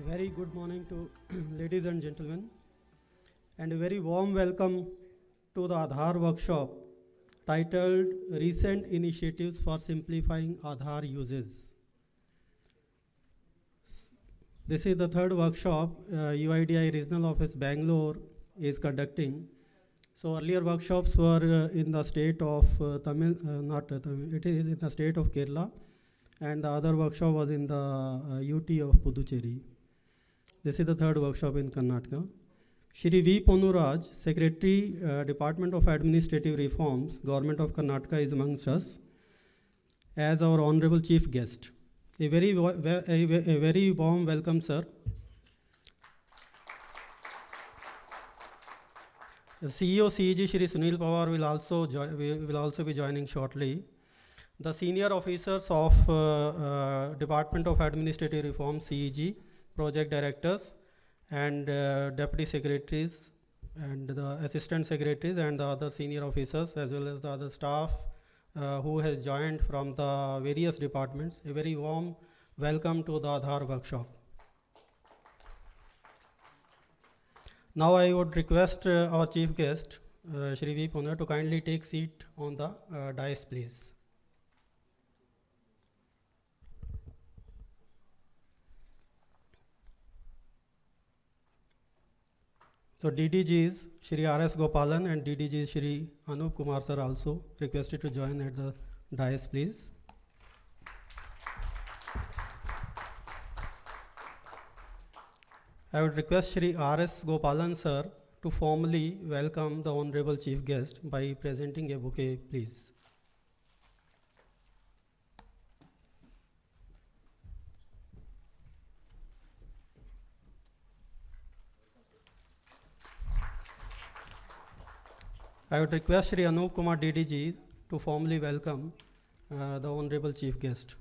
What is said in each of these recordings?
Very good morning to ladies and gentlemen, and a very warm welcome to the Aadhaar workshop titled Recent Initiatives for Simplifying Aadhaar Uses. This is the third workshop UIDAI Regional Office Bangalore is conducting. So earlier workshops were in the state of Tamil, it is in the state of Kerala, and the other workshop was in the UT of Puducherry. This is the third workshop in Karnataka. Shri V. Ponuraj, Secretary, Department of Administrative Reforms, Government of Karnataka is amongst us as our Honorable Chief Guest. A very warm welcome, sir. The CEO CEG Shri Sunil Pawar will also be joining shortly. The senior officers of Department of Administrative Reform CEG, project directors and deputy secretaries and the assistant secretaries and the other senior officers as well as the other staff who has joined from the various departments. A very warm welcome to the Aadhaar workshop. Now I would request our chief guest, Shri V. Ponuraj, to kindly take seat on the dais, please. So DDGs Shri R.S. Gopalan and DDG Shri Anup Kumar sir also requested to join at the dais, please. I would request Shri R.S. Gopalan sir to formally welcome the Honorable Chief Guest by presenting a bouquet, please. I would request Shri Anup Kumar DDG to formally welcome the Honorable Chief Guest.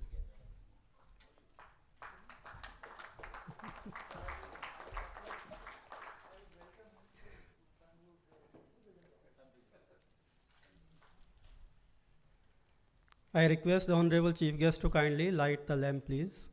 I request the Honorable Chief Guest to kindly light the lamp, please.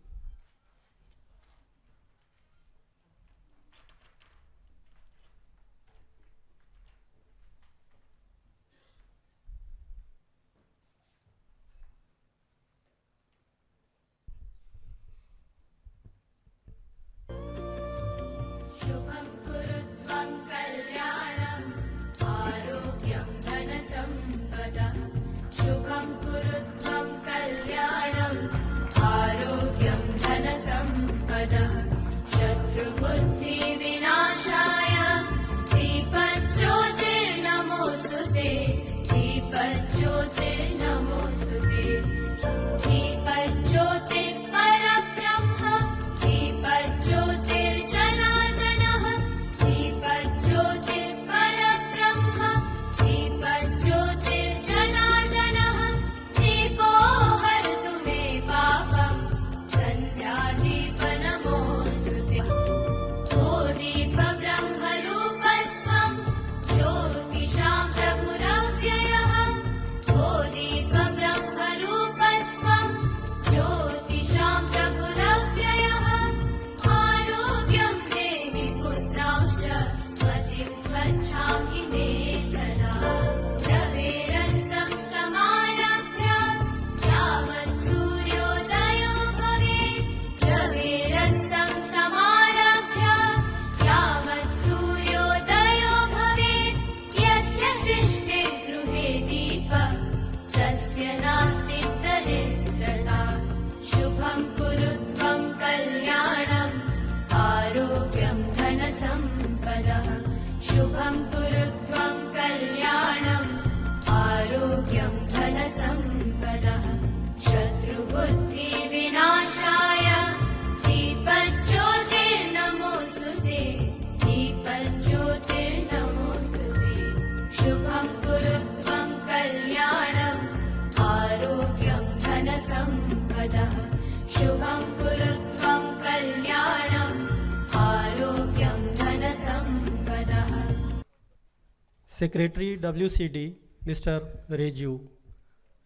Secretary WCD, Mr. Reju,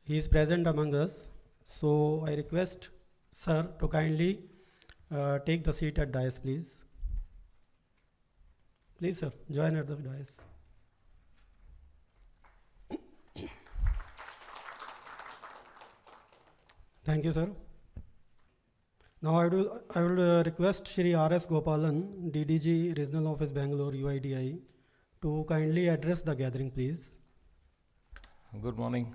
he is present among us. So I request sir to kindly take the seat at dais, please. Please, sir, join at the dais. Thank you, sir. Now I will request Shri R.S. Gopalan, DDG Regional Office Bangalore, UIDAI, to kindly address the gathering, please. Good morning.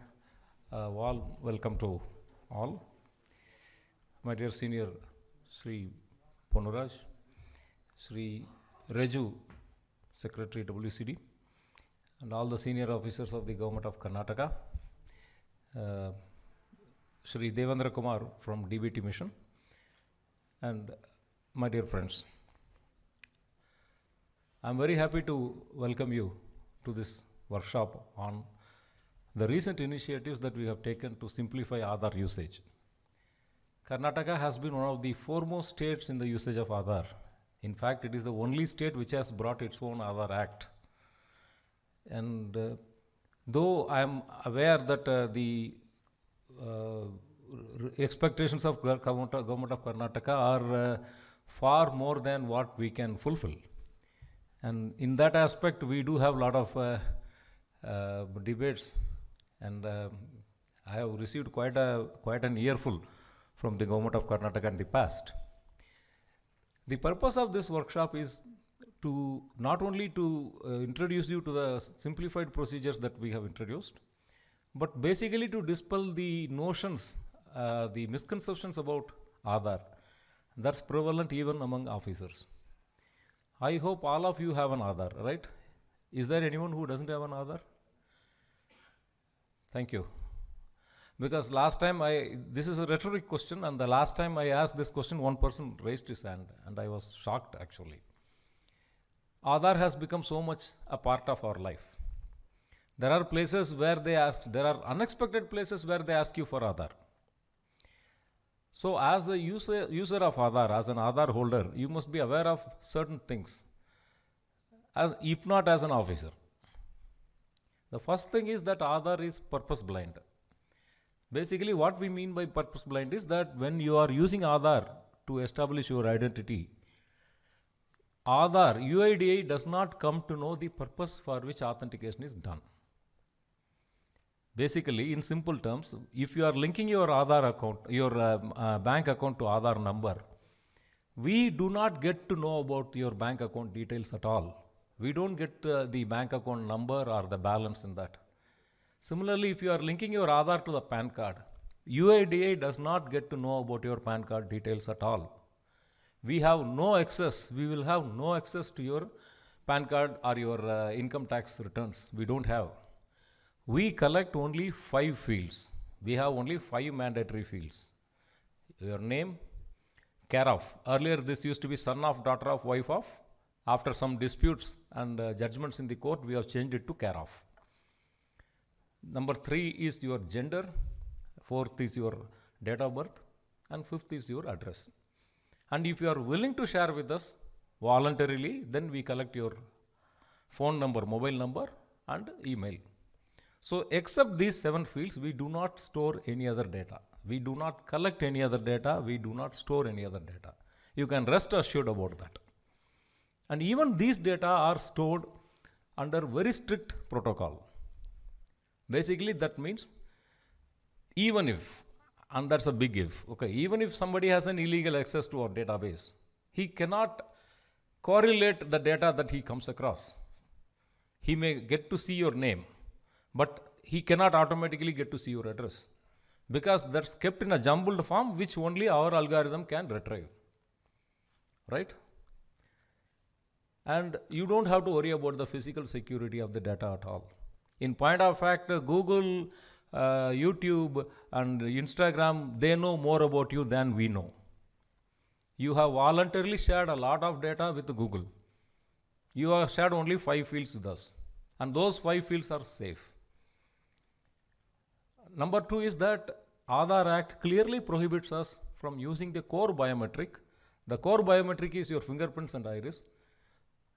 Welcome to all. My dear senior Sri Ponuraj, Sri Reju, Secretary WCD, and all the senior officers of the Government of Karnataka, Sri Devendra Kumar from DBT Mission, and my dear friends. I am very happy to welcome you to this workshop on the recent initiatives that we have taken to simplify Aadhaar usage. Karnataka has been one of the foremost states in the usage of Aadhaar. In fact, it is the only state which has brought its own Aadhaar Act. And though I am aware that the expectations of Government of Karnataka are far more than what we can fulfill. And in that aspect, we do have a lot of debates, and I have received quite an earful from the Government of Karnataka in the past. The purpose of this workshop is to not only to introduce you to the simplified procedures that we have introduced, but basically to dispel the notions, the misconceptions about Aadhaar that's prevalent even among officers. I hope all of you have an Aadhaar, right? Is there anyone who doesn't have an Aadhaar? Thank you. Because last time this is a rhetoric question, and the last time I asked this question, one person raised his hand, and I was shocked actually. Aadhaar has become so much a part of our life. There are places where there are unexpected places where they ask you for Aadhaar. So as the user of Aadhaar, as an Aadhaar holder, you must be aware of certain things, if not as an officer. The first thing is that Aadhaar is purpose blind. Basically what we mean by purpose blind is that when you are using Aadhaar to establish your identity, Aadhaar, UIDAI does not come to know the purpose for which authentication is done. Basically, in simple terms, if you are linking your Aadhaar account, your bank account to Aadhaar number, we do not get to know about your bank account details at all. We don't get the bank account number or the balance in that. Similarly, if you are linking your Aadhaar to the PAN card, UIDAI does not get to know about your PAN card details at all. We have no access, we will have no access to your PAN card or your income tax returns. We don't have. We collect only 5 fields. We have only 5 mandatory fields. Your name, care of. Earlier this used to be son of, daughter of, wife of. After some disputes and judgments in the court, we have changed it to care of. Number 3 is your gender. 4th is your date of birth. And 5th is your address. And if you are willing to share with us voluntarily, then we collect your phone number, mobile number, and email. So except these 7 fields, we do not store any other data. We do not collect any other data. We do not store any other data. You can rest assured about that. And even these data are stored under very strict protocol. Basically, that means even if, and that's a big if, okay, even if somebody has an illegal access to our database, he cannot correlate the data that he comes across. He may get to see your name, but he cannot automatically get to see your address, because that's kept in a jumbled form which only our algorithm can retrieve, right? And you don't have to worry about the physical security of the data at all. In point of fact, Google, YouTube and Instagram, they know more about you than we know. You have voluntarily shared a lot of data with Google. You have shared only 5 fields with us, and those 5 fields are safe. Number 2 is that Aadhaar Act clearly prohibits us from using the core biometric. The core biometric is your fingerprints and iris.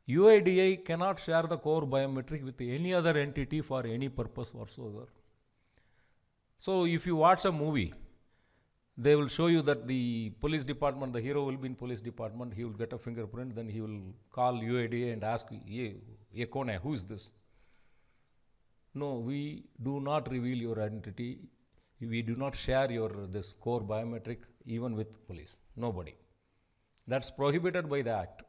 UIDAI cannot share the core biometric with any other entity for any purpose whatsoever. So if you watch a movie They will show you that the police department, the hero will be in police department, he will get a fingerprint, then he will call UIDAI and ask, ye kaun hai, who is this? No, we do not reveal your identity. We do not share this core biometric even with police. Nobody. That's prohibited by the Act.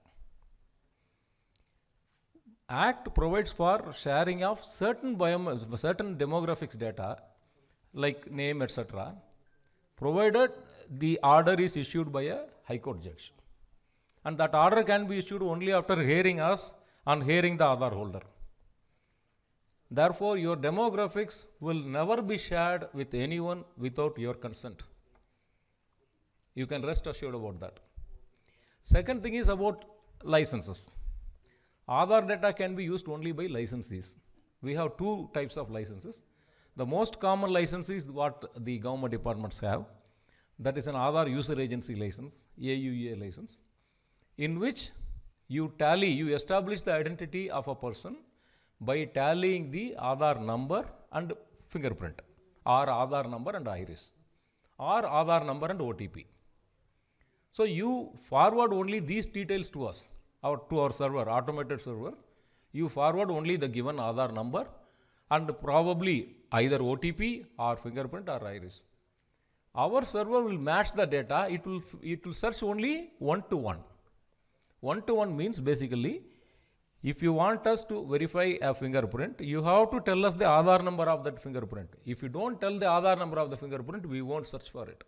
Act provides for sharing of certain demographics data like name, etc., provided the order is issued by a High Court judge. And that order can be issued only after hearing us and hearing the Aadhaar holder. Therefore, your demographics will never be shared with anyone without your consent. You can rest assured about that. Second thing is about licenses. Aadhaar data can be used only by licensees. We have two types of licenses. The most common license is what the government departments have. That is an Aadhaar user agency license, AUA license, in which you establish the identity of a person by tallying the Aadhaar number and fingerprint, or Aadhaar number and iris, or Aadhaar number and OTP. So you forward only these details to us, to our server, automated server. You forward only the given Aadhaar number and probably either OTP or fingerprint or iris. Our server will match the data. It will search only one-to-one. One-to-one means basically, if you want us to verify a fingerprint, you have to tell us the Aadhaar number of that fingerprint. If you don't tell the Aadhaar number of the fingerprint, we won't search for it.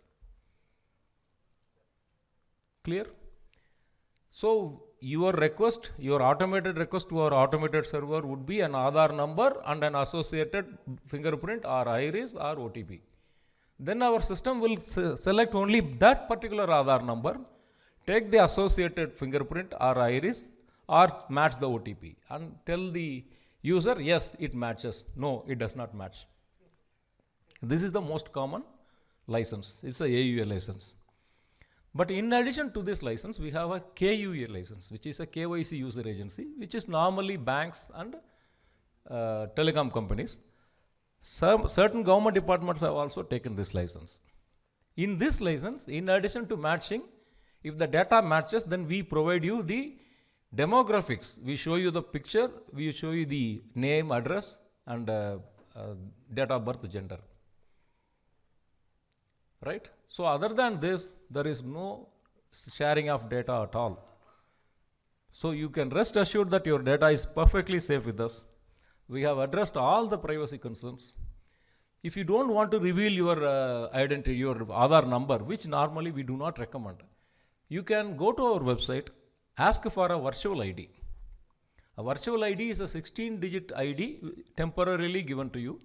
Clear? So your automated request to our automated server would be an Aadhaar number and an associated fingerprint or iris or OTP. Then our system will select only that particular Aadhaar number, take the associated fingerprint or iris, or match the OTP and tell the user, yes, it matches. No, it does not match. This is the most common license. It's a AUA license. But in addition to this license, we have a KUA license, which is a KYC user agency, which is normally banks and telecom companies. Certain government departments have also taken this license. In this license, in addition to matching, if the data matches, then we provide you the demographics. We show you the picture, we show you the name, address, and date of birth, gender. Right? So other than this, there is no sharing of data at all. So you can rest assured that your data is perfectly safe with us. We have addressed all the privacy concerns. If you don't want to reveal your identity, your Aadhaar number, which normally we do not recommend, you can go to our website, ask for a virtual ID. A virtual ID is a 16-digit ID temporarily given to you.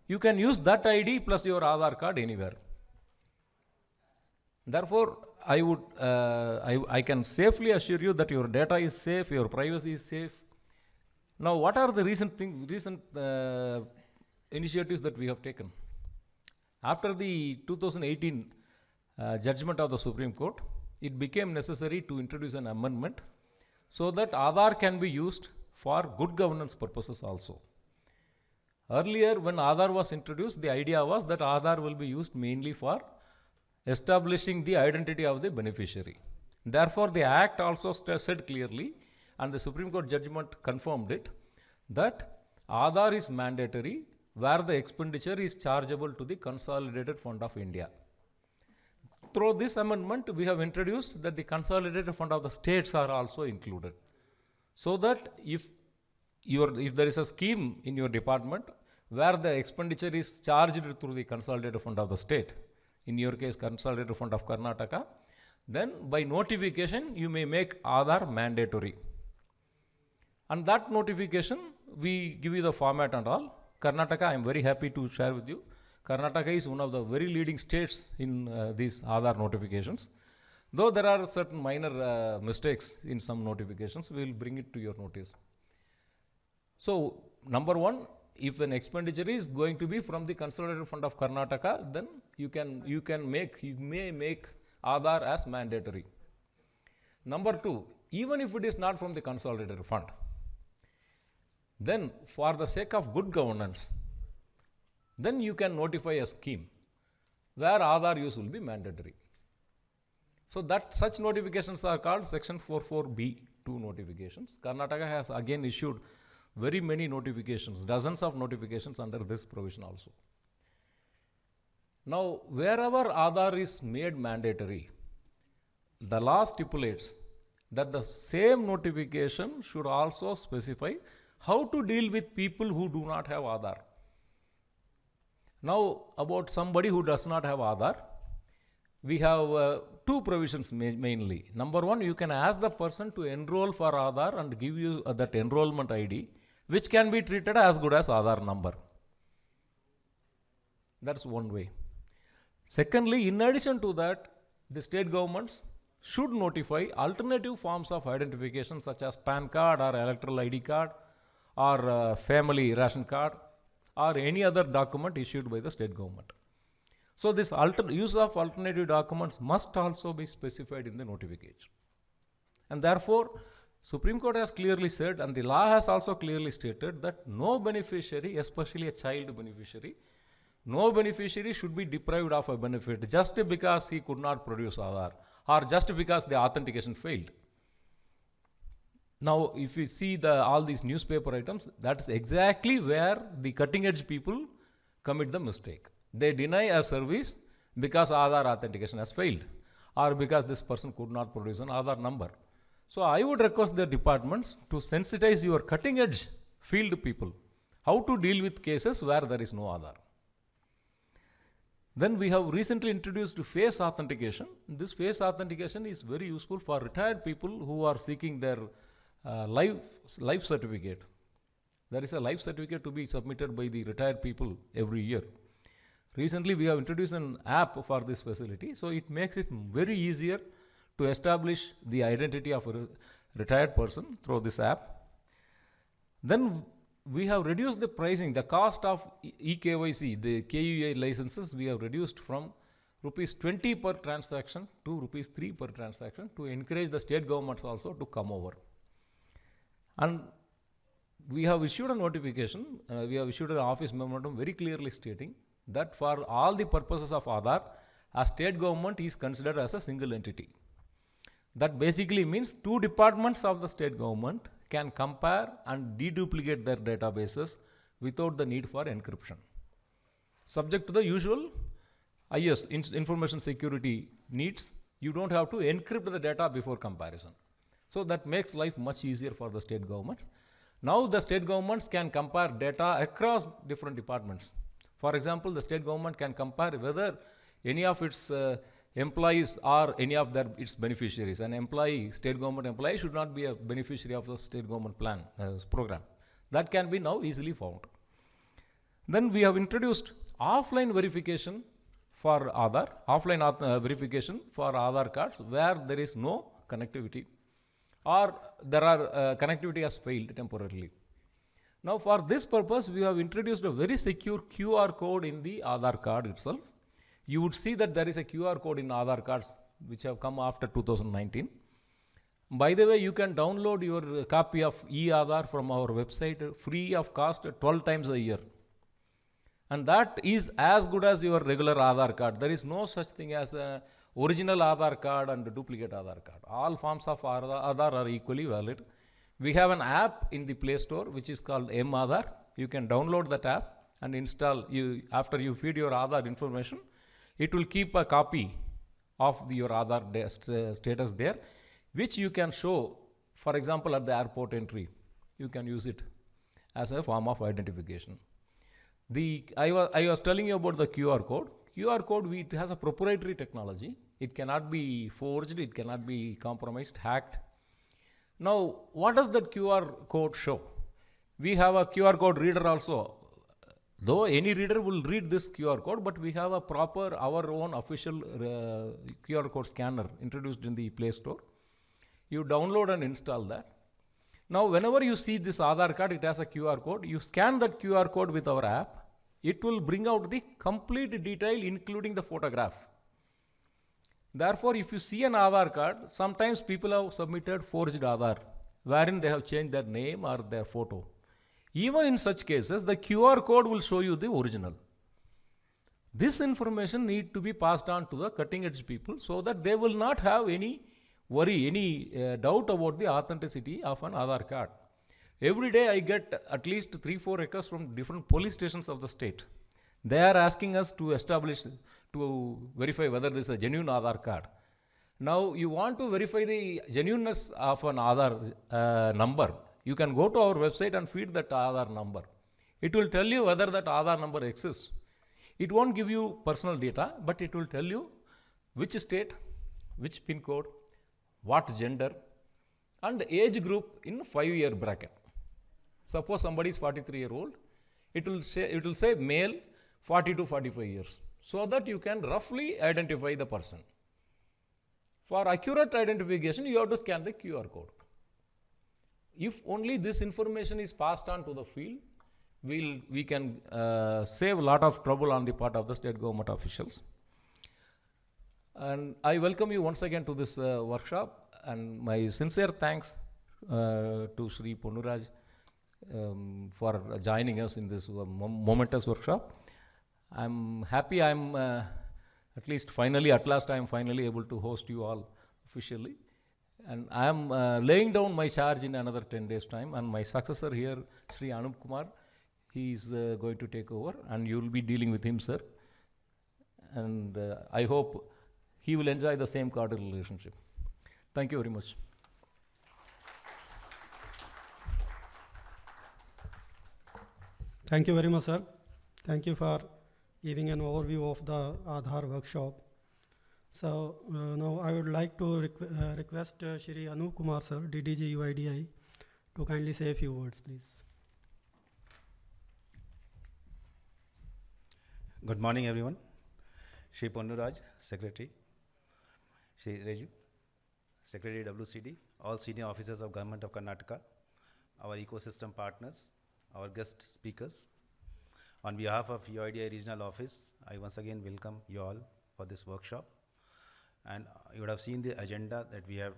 You can use that ID plus your Aadhaar card anywhere. Therefore, I can safely assure you that your data is safe, your privacy is safe. Now, what are the recent initiatives that we have taken? After the 2018 judgment of the Supreme Court, it became necessary to introduce an amendment so that Aadhaar can be used for good governance purposes also. Earlier, when Aadhaar was introduced, the idea was that Aadhaar will be used mainly for establishing the identity of the beneficiary. Therefore, the Act also said clearly, and the Supreme Court judgment confirmed it, that Aadhaar is mandatory where the expenditure is chargeable to the Consolidated Fund of India. Through this amendment, we have introduced that the Consolidated Fund of the states are also included. So that if there is a scheme in your department where the expenditure is charged through the Consolidated Fund of the state, in your case Consolidated Fund of Karnataka, then by notification you may make Aadhaar mandatory. And that notification, we give you the format and all. Karnataka, I am very happy to share with you. Karnataka is one of the very leading states in these Aadhaar notifications. Though there are certain minor mistakes in some notifications, we will bring it to your notice. So, number one, if an expenditure is going to be from the Consolidated Fund of Karnataka, then you may make Aadhaar as mandatory. Number two, even if it is not from the Consolidated Fund, then for the sake of good governance, then you can notify a scheme. where Aadhaar use will be mandatory. So that such notifications are called section 44B2 notifications. Karnataka has again issued very many notifications, dozens of notifications under this provision also. Now, wherever Aadhaar is made mandatory, the law stipulates that the same notification should also specify how to deal with people who do not have Aadhaar. Now, about somebody who does not have Aadhaar, we have two provisions mainly. Number one, you can ask the person to enroll for Aadhaar and give you that enrollment ID, which can be treated as good as Aadhaar number. That's one way. Secondly, in addition to that, the state governments should notify alternative forms of identification such as PAN card or electoral ID card or family ration card or any other document issued by the state government. So this use of alternative documents must also be specified in the notification. And therefore, Supreme Court has clearly said, and the law has also clearly stated, that no beneficiary, especially a child beneficiary, no beneficiary should be deprived of a benefit just because he could not produce Aadhaar or just because the authentication failed. Now, if you see all these newspaper items, that's exactly where the cutting edge people commit the mistake. They deny a service because Aadhaar authentication has failed or because this person could not produce an Aadhaar number. So I would request the departments to sensitize your cutting edge field people how to deal with cases where there is no Aadhaar. Then we have recently introduced face authentication. This face authentication is very useful for retired people who are seeking their life certificate. There is a life certificate to be submitted by the retired people every year. Recently, we have introduced an app for this facility, so it makes it very easier to establish the identity of a retired person through this app. Then we have reduced the pricing, the cost of eKYC, the KUI licenses, we have reduced from rupees 20 per transaction to rupees 3 per transaction to encourage the state governments also to come over. And we have issued a notification, we have issued an office memorandum very clearly stating that for all the purposes of Aadhaar, a state government is considered as a single entity. That basically means two departments of the state government can compare and deduplicate their databases without the need for encryption. Subject to the usual IS, information security needs, you don't have to encrypt the data before comparison. So that makes life much easier for the state governments. Now the state governments can compare data across different departments. For example, the state government can compare whether any of its employees are any of its beneficiaries. An employee, state government employee, should not be a beneficiary of the state government program. That can be now easily found. Then we have introduced offline verification for Aadhaar, offline verification for Aadhaar cards where there is no connectivity or there are connectivity has failed temporarily. Now for this purpose, we have introduced a very secure QR code in the Aadhaar card itself. You would see that there is a QR code in Aadhaar cards which have come after 2019. By the way, you can download your copy of e-Aadhaar from our website free of cost 12 times a year. And that is as good as your regular Aadhaar card. There is no such thing as a original Aadhaar card and a duplicate Aadhaar card. All forms of Aadhaar are equally valid. We have an app in the Play Store which is called mAadhaar. You can download that app and install. After you feed your Aadhaar information, it will keep a copy of your Aadhaar status there, which you can show, for example, at the airport entry. You can use it as a form of identification. I was telling you about the QR code. QR code, it has a proprietary technology. It cannot be forged, it cannot be compromised, hacked. Now, what does that QR code show? We have a QR code reader also. Though any reader will read this QR code, but we have a proper, our own official QR code scanner introduced in the Play Store. You download and install that. Now, whenever you see this Aadhaar card, it has a QR code. You scan that QR code with our app. It will bring out the complete detail, including the photograph. Therefore, if you see an Aadhaar card, sometimes people have submitted forged Aadhaar, wherein they have changed their name or their photo. Even in such cases, the QR code will show you the original. This information need to be passed on to the cutting edge people so that they will not have any worry, any doubt about the authenticity of an Aadhaar card. Every day I get at least 3-4 requests from different police stations of the state. They are asking us to verify whether this is a genuine Aadhaar card. Now you want to verify the genuineness of an Aadhaar number. You can go to our website and feed that Aadhaar number. It will tell you whether that Aadhaar number exists. It won't give you personal data, but it will tell you which state, which PIN code, what gender, and age group in 5-year bracket. Suppose somebody is 43-year-old, it will say male 40 to 45 years, so that you can roughly identify the person. For accurate identification, you have to scan the QR code. If only this information is passed on to the field, we can save a lot of trouble on the part of the state government officials. And I welcome you once again to this workshop, and my sincere thanks to Shri Ponnuraj for joining us in this momentous workshop. I'm happy at last I am finally able to host you all officially. And I am laying down my charge in another 10 days' time, and my successor here, Shri Anup Kumar, he is going to take over, and you will be dealing with him, sir. And I hope he will enjoy the same cordial relationship. Thank you very much. Thank you very much, sir. Thank you for giving an overview of the Aadhaar workshop. So now I would like to request Shri Anup Kumar, sir, DDG UIDAI, to kindly say a few words, please. Good morning, everyone. Shri Ponnuraj, Secretary. Shri Reju, Secretary WCD, all senior officers of Government of Karnataka, our ecosystem partners, our guest speakers. On behalf of UIDAI Regional Office, I once again welcome you all for this workshop. And you would have seen the agenda that we have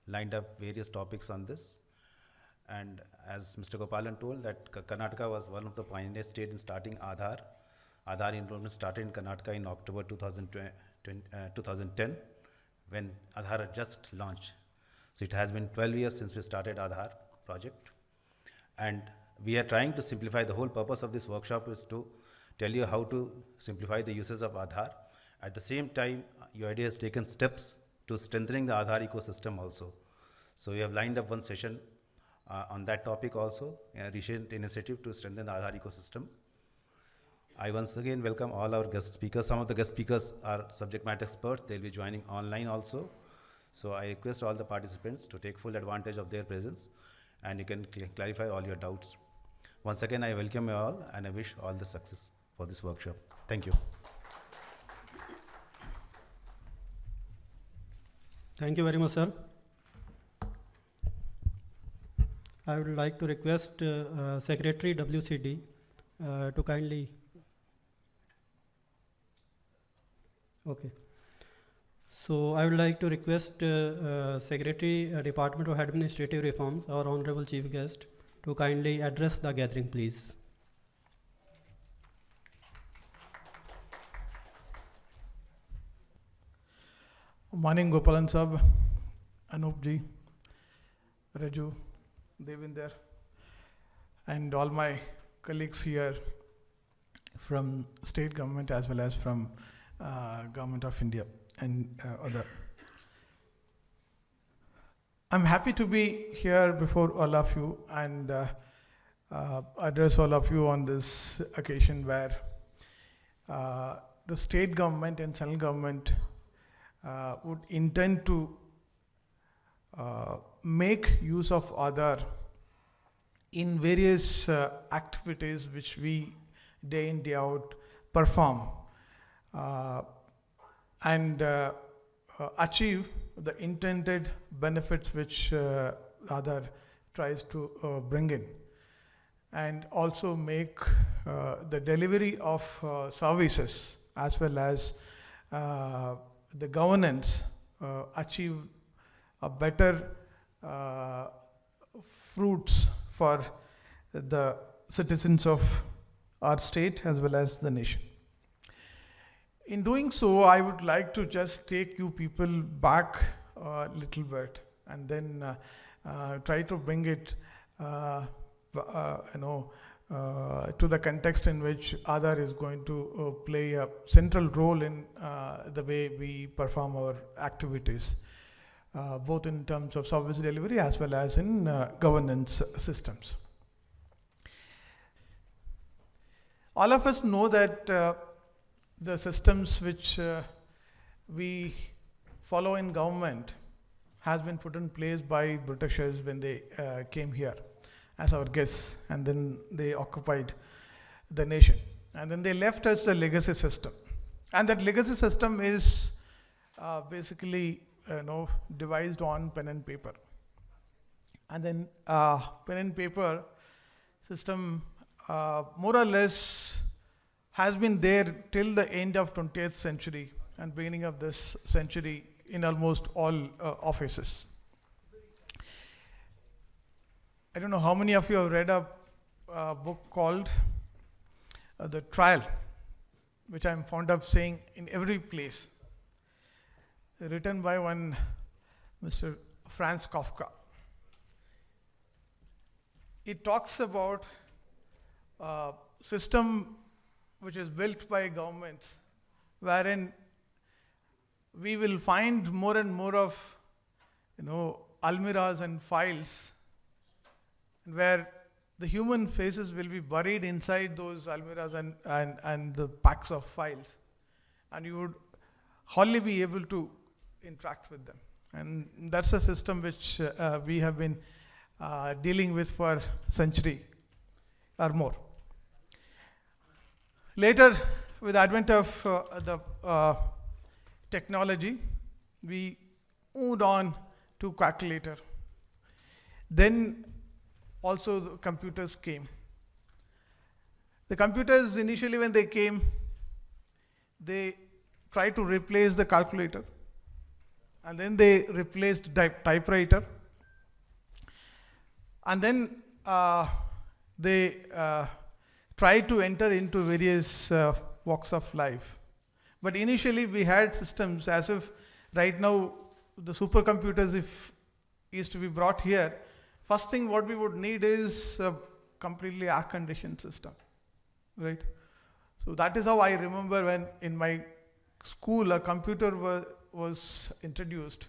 lined up various topics on this. And as Mr. Gopalan told, that Karnataka was one of the pioneer states in starting Aadhaar. Aadhaar implementation started in Karnataka in October 2010, when Aadhaar had just launched. So it has been 12 years since we started Aadhaar project. And we are trying to simplify. The whole purpose of this workshop is to tell you how to simplify the uses of Aadhaar. At the same time, UIDAI has taken steps to strengthening the Aadhaar ecosystem also. So we have lined up one session on that topic also, a recent initiative to strengthen the Aadhaar ecosystem. I once again welcome all our guest speakers. Some of the guest speakers are subject matter experts. They'll be joining online also. So I request all the participants to take full advantage of their presence, and you can clarify all your doubts. Once again, I welcome you all, and I wish all the success for this workshop. Thank you. Thank you very much, sir. I would like to request Secretary WCD to kindly. Okay. So I would like to request Secretary Department of Administrative Reforms, our Honorable Chief Guest, to kindly address the gathering, please. Morning, Gopalan Sahab, Anup ji, Raju, Devinder, and all my colleagues here from state government as well as from Government of India and other. I'm happy to be here before all of you and address all of you on this occasion where the state government and central government would intend to make use of Aadhaar in various activities which we day in day out perform and achieve the intended benefits which Aadhaar tries to bring in, and also make the delivery of services as well as the governance achieve a better fruits for the citizens of our state as well as the nation. In doing so, I would like to just take you people back a little bit and then try to bring it, to the context in which Aadhaar is going to play a central role in the way we perform our activities, both in terms of service delivery as well as in governance systems. All of us know that the systems which we follow in government has been put in place by Britishers when they came here as our guests, and then they occupied the nation, and then they left us a legacy system, and that legacy system is basically devised on pen and paper, and then pen and paper system more or less has been there till the end of 20th century and beginning of this century in almost all offices. I don't know how many of you have read a book called The Trial, which I'm fond of saying in every place, written by one Mr. Franz Kafka. It talks about system which is built by governments, wherein we will find more and more of almirahs and files, where the human faces will be buried inside those almirahs and the packs of files, and you would hardly be able to interact with them. And that's a system which we have been dealing with for a century or more. Later, with the advent of the technology, we moved on to calculator. Then also the computers came. The computers initially when they came, they tried to replace the calculator, and then they replaced typewriter, and then they try to enter into various walks of life. But initially we had systems as if right now the supercomputers, if is to be brought here, first thing what we would need is a completely air-conditioned system, right? So that is how I remember when in my school a computer was introduced.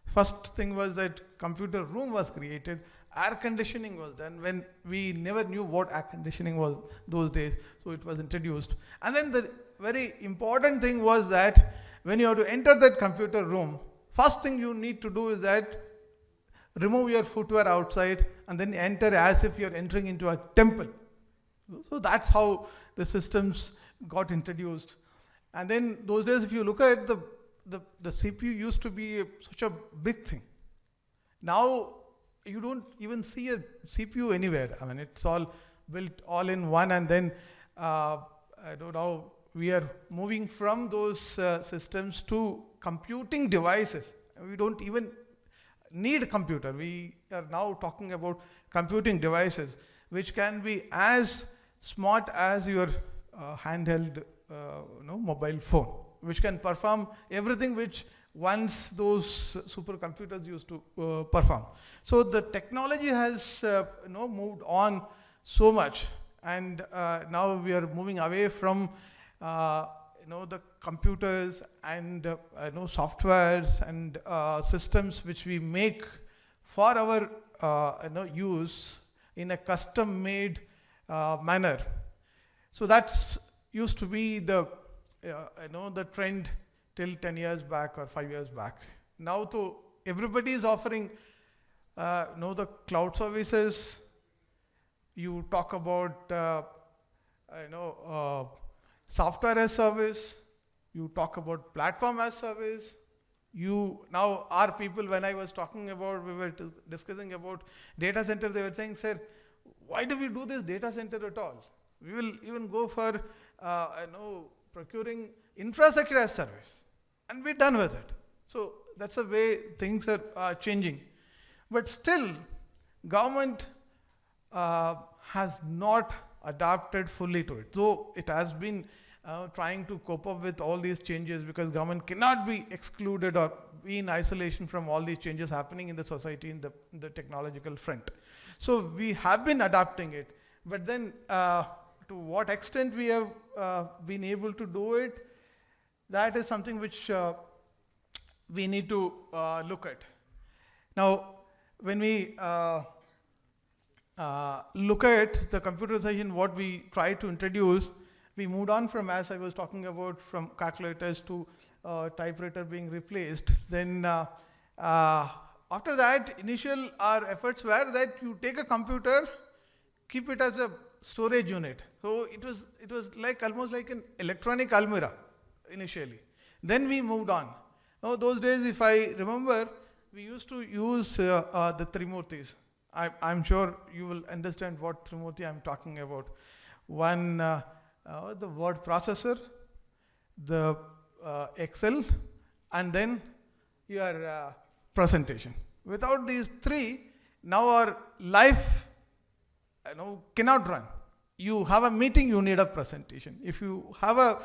First thing was that computer room was created, air conditioning was done, when we never knew what air conditioning was those days, so it was introduced. And then the very important thing was that when you have to enter that computer room, first thing you need to do is that remove your footwear outside and then enter as if you're entering into a temple. So that's how the systems got introduced. And then those days, if you look at the CPU used to be such a big thing. Now you don't even see a CPU anywhere. I mean, it's all built all in one, and then I don't know, we are moving from those systems to computing devices. We don't even need a computer. We are now talking about computing devices which can be as smart as your handheld mobile phone, which can perform everything which once those supercomputers used to perform. So the technology has moved on so much, and now we are moving away from the computers and softwares and systems which we make for our use in a custom-made manner. So that's used to be the the trend till 10 years back or 5 years back. Now, though, everybody is offering the cloud services. You talk about software as service. You talk about platform as service. Now our people, when I was talking about, we were discussing about data center, they were saying, sir, why do we do this data center at all? We will even go for procuring infrastructure as service, and we're done with it. So that's the way things are changing. But still, government has not adapted fully to it. Though it has been trying to cope up with all these changes, because government cannot be excluded or be in isolation from all these changes happening in the society in the technological front. So we have been adapting it, but then to what extent we have been able to do it, that is something which we need to look at. Now, when we look at the computerization, what we try to introduce, we moved on from, as I was talking about, from calculators to typewriter being replaced. Then after that, initial our efforts were that you take a computer, keep it as a storage unit. So it was like almost like an electronic almirah initially. Then we moved on. Now those days, if I remember, we used to use the Trimurtis. I'm sure you will understand what Trimurti I'm talking about. One, the word processor, the Excel, and then your presentation. Without these three, now our life cannot run. You have a meeting, you need a presentation. If you have a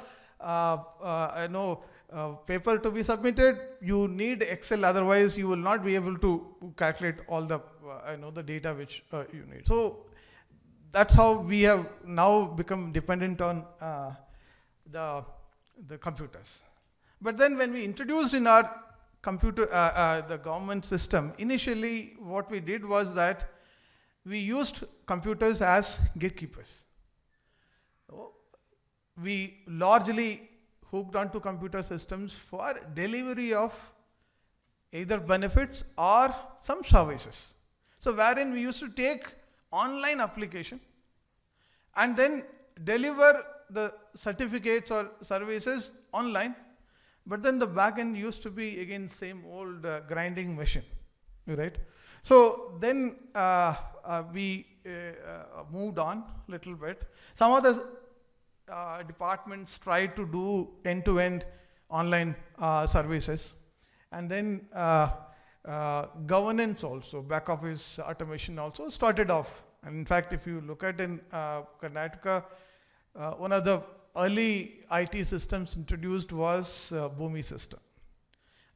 paper to be submitted, you need Excel, otherwise you will not be able to calculate all the the data which you need. So that's how we have now become dependent on the computers. But then when we introduced in our computer the government system, initially what we did was that we used computers as gatekeepers. So we largely hooked onto computer systems for delivery of either benefits or some services. So wherein we used to take online application and then deliver the certificates or services online, but then the backend used to be again same old grinding machine, right? So then we moved on a little bit. Some of the departments try to do end-to-end online services, and then governance also, back office automation also started off. And in fact, if you look at in Karnataka, one of the early IT systems introduced was Bhumi system,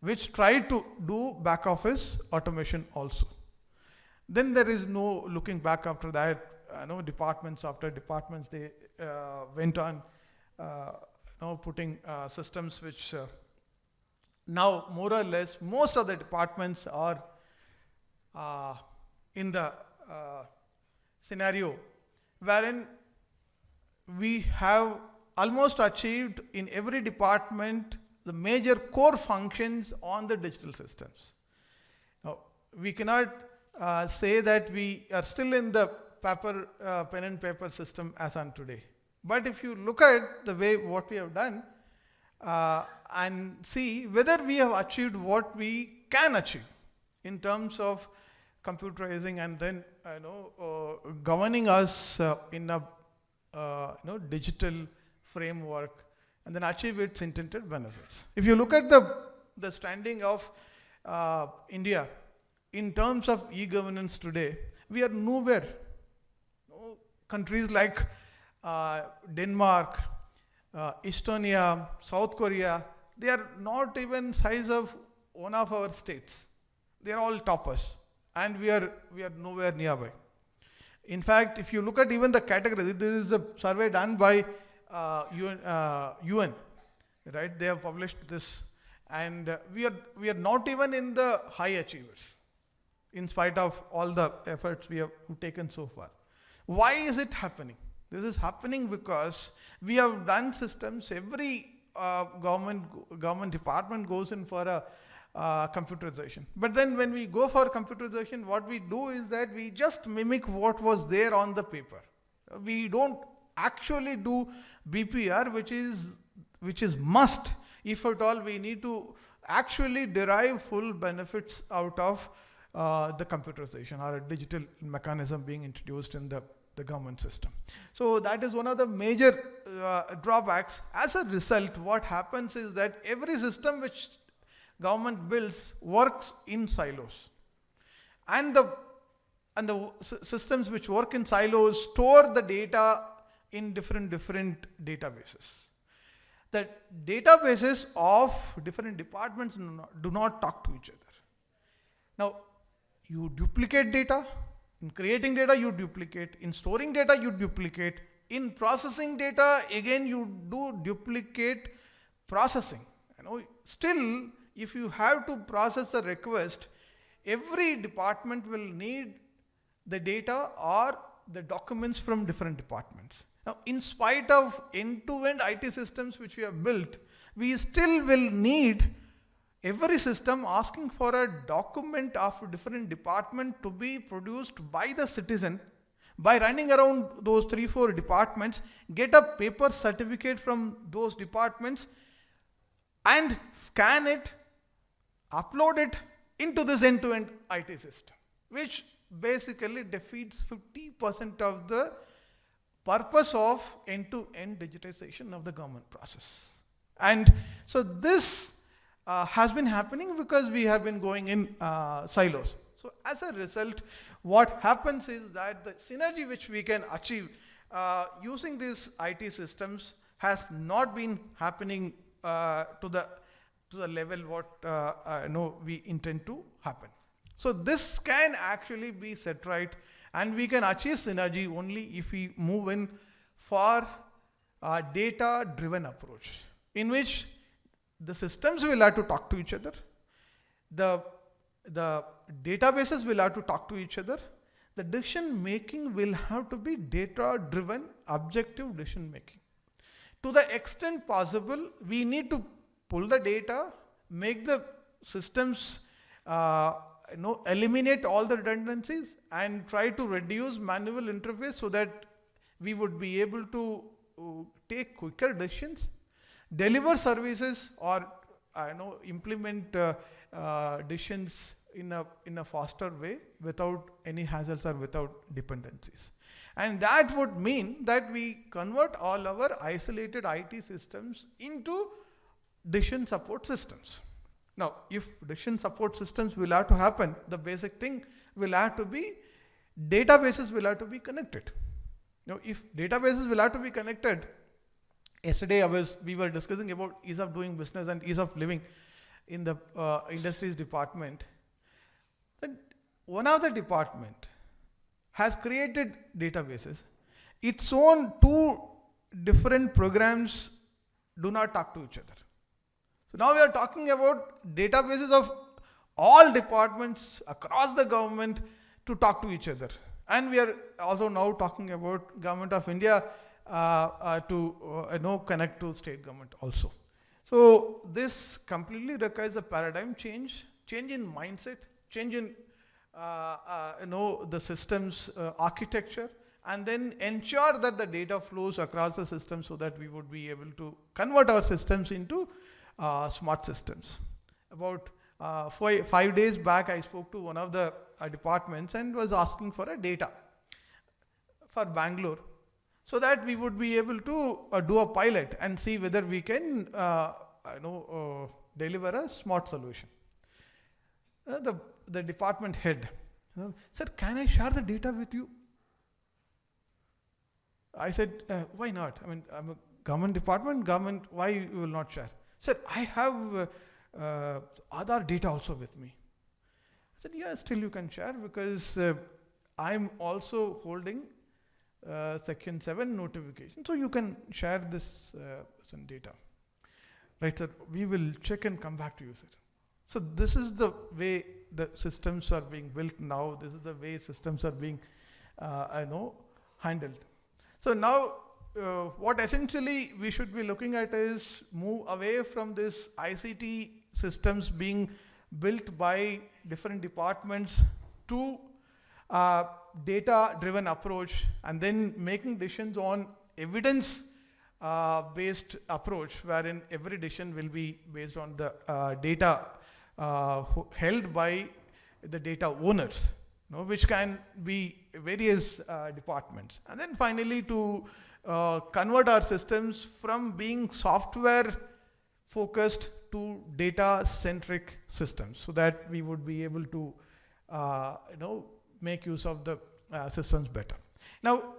which tried to do back office automation also. Then there is no looking back after that. Departments after departments, they went on putting systems which now more or less most of the departments are in the scenario wherein we have almost achieved in every department the major core functions on the digital systems. Now, we cannot say that we are still in the pen and paper system as on today. But if you look at the way what we have done and see whether we have achieved what we can achieve in terms of computerizing and then governing us in a digital framework and then achieve its intended benefits. If you look at the standing of India in terms of e-governance today, we are nowhere. Countries like Denmark, Estonia, South Korea, they are not even size of one of our states. They are all toppers, and we are nowhere nearby. In fact, if you look at even the categories, this is a survey done by UN, right? They have published this, and we are not even in the high achievers, in spite of all the efforts we have taken so far. Why is it happening? This is happening because we have done systems. Every government department goes in for a computerization. But then when we go for computerization, what we do is that we just mimic what was there on the paper. We don't actually do BPR, which is must. If at all, we need to actually derive full benefits out of the computerization or a digital mechanism being introduced in the government system. So that is one of the major drawbacks. As a result, what happens is that every system which government builds works in silos, and the systems which work in silos store the data in different databases. the databases of different departments do not talk to each other. Now, you duplicate data. In creating data, you duplicate. In storing data, you duplicate. In processing data, again, you do duplicate processing. Still, if you have to process a request, every department will need the data or the documents from different departments. Now, in spite of end-to-end IT systems which we have built, we still will need every system asking for a document of a different department to be produced by the citizen by running around those 3-4 departments, get a paper certificate from those departments and scan it, upload it into this end-to-end IT system, which basically defeats 50% of the purpose of end-to-end digitization of the government process. And so this has been happening because we have been going in silos. So as a result, what happens is that the synergy which we can achieve using these IT systems has not been happening to the level what we intend to happen. So this can actually be set right, and we can achieve synergy only if we move in for a data-driven approach, in which the systems will have to talk to each other, the databases will have to talk to each other, the decision making will have to be data-driven, objective decision making. To the extent possible, we need to pull the data, make the systems eliminate all the redundancies and try to reduce manual interface so that we would be able to take quicker decisions, deliver services, or implement decisions in a faster way without any hassles or without dependencies. And that would mean that we convert all our isolated IT systems into decision support systems. Now, if decision support systems will have to happen, the basic thing will have to be databases will have to be connected. Now, if databases will have to be connected, yesterday we were discussing about ease of doing business and ease of living in the industries department. Then one of the department has created databases. Its own 2 different programs do not talk to each other. So now we are talking about databases of all departments across the government to talk to each other. And we are also now talking about Government of India to connect to state government also. So this completely requires a paradigm change in mindset, change in the system's architecture, and then ensure that the data flows across the system so that we would be able to convert our systems into smart systems. About 5 days back, I spoke to one of the departments and was asking for a data for Bangalore, so that we would be able to do a pilot and see whether we can deliver a smart solution. The department head said, "Can I share the data with you?" I said, "Why not? I mean, I'm a government department, why you will not share?" Said, "I have Aadhaar data also with me." I said, "Yeah, still you can share because I'm also holding Section 7 notification. So you can share this some data." Right, sir, we will check and come back to you, sir. So this is the way the systems are being built now. This is the way systems are being handled. So now what essentially we should be looking at is move away from this ICT systems being built by different departments to data-driven approach, and then making decisions on evidence-based approach, wherein every decision will be based on the data held by the data owners, which can be various departments. And then finally to convert our systems from being software focused to data centric systems, so that we would be able to make use of the systems better. Now,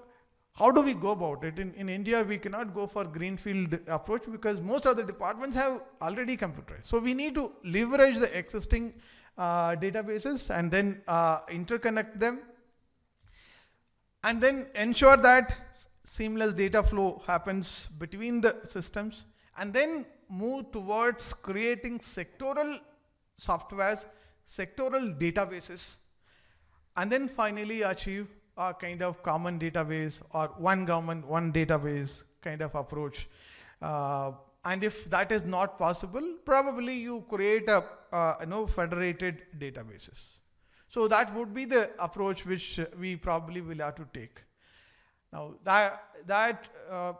how do we go about it? In India, we cannot go for greenfield approach because most of the departments have already computerized. So we need to leverage the existing databases and then interconnect them, and then ensure that seamless data flow happens between the systems, and then move towards creating sectoral softwares, sectoral databases, and then finally achieve a kind of common database or one government, one database kind of approach. And if that is not possible, probably you create a federated databases. So that would be the approach which we probably will have to take. Now that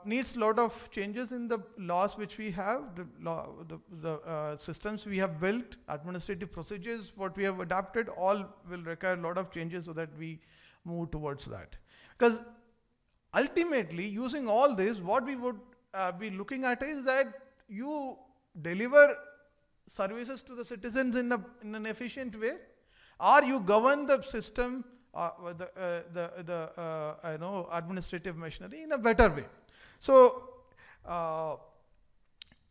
needs a lot of changes in the laws which we have, the systems we have built, administrative procedures what we have adapted, all will require a lot of changes so that we move towards that. Because ultimately, using all this, what we would be looking at is that you deliver services to the citizens in an efficient way, or you govern the system, administrative machinery in a better way. So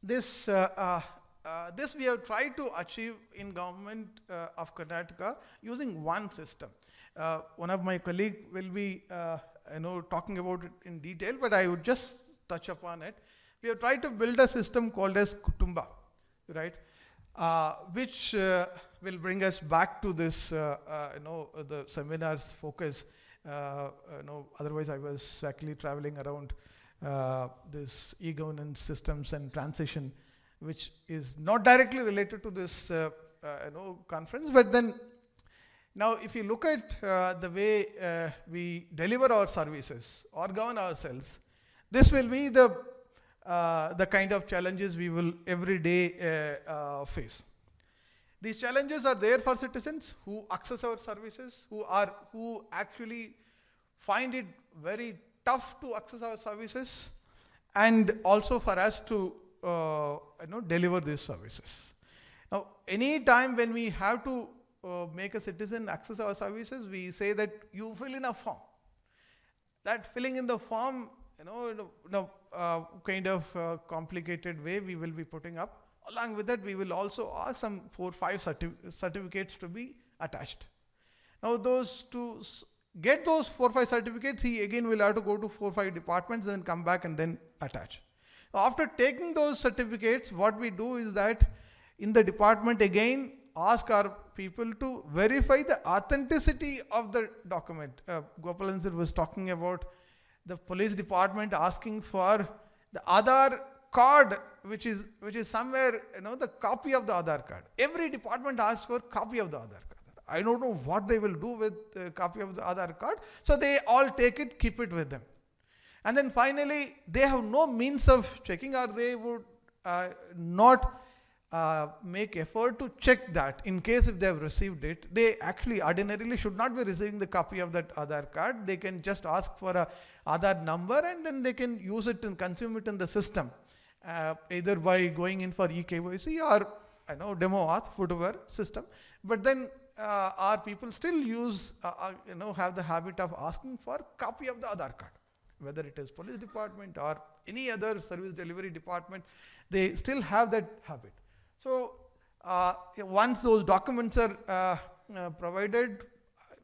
this we have tried to achieve in government of Karnataka using one system. One of my colleagues will be talking about it in detail, but I would just touch upon it. We have tried to build a system called as Kutumba, right? Which will bring us back to this, the seminar's focus. Otherwise I was actually traveling around this e-governance systems and transition, which is not directly related to this, conference. But then, now if you look at the way we deliver our services or govern ourselves, this will be the kind of challenges we will every day face. These challenges are there for citizens who access our services, who actually find it very tough to access our services, and also for us to deliver these services. Now, any time when we have to make a citizen access our services, we say that you fill in a form. That filling in the form, kind of complicated way we will be putting up. Along with that, we will also ask some 4 or 5 certificates to be attached. Now, to get those 4 or 5 certificates, he again will have to go to 4 or 5 departments, then come back and then attach. Now, after taking those certificates, what we do is that in the department again ask our people to verify the authenticity of the document. Gopalan sir was talking about the police department asking for the Aadhaar card, which is somewhere, the copy of the Aadhaar card. Every department asks for copy of the Aadhaar card. I don't know what they will do with the copy of the Aadhaar card. So they all take it, keep it with them. And then finally, they have no means of checking, or they would not make effort to check that. In case if they have received it, they actually ordinarily should not be receiving the copy of that Aadhaar card. They can just ask for a Aadhaar number, and then they can use it and consume it in the system, either by going in for eKYC or demo auth, whatever system. But then our people still use, have the habit of asking for copy of the Aadhaar card, whether it is police department or any other service delivery department, they still have that habit. So once those documents are provided,